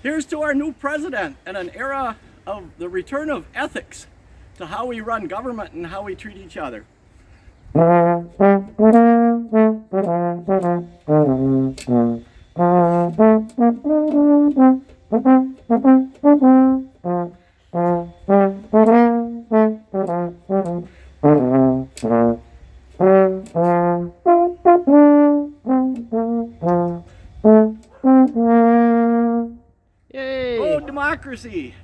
Here's to our new president and an era of the return of ethics to how we run government and how we treat each other. Yay! Go democracy!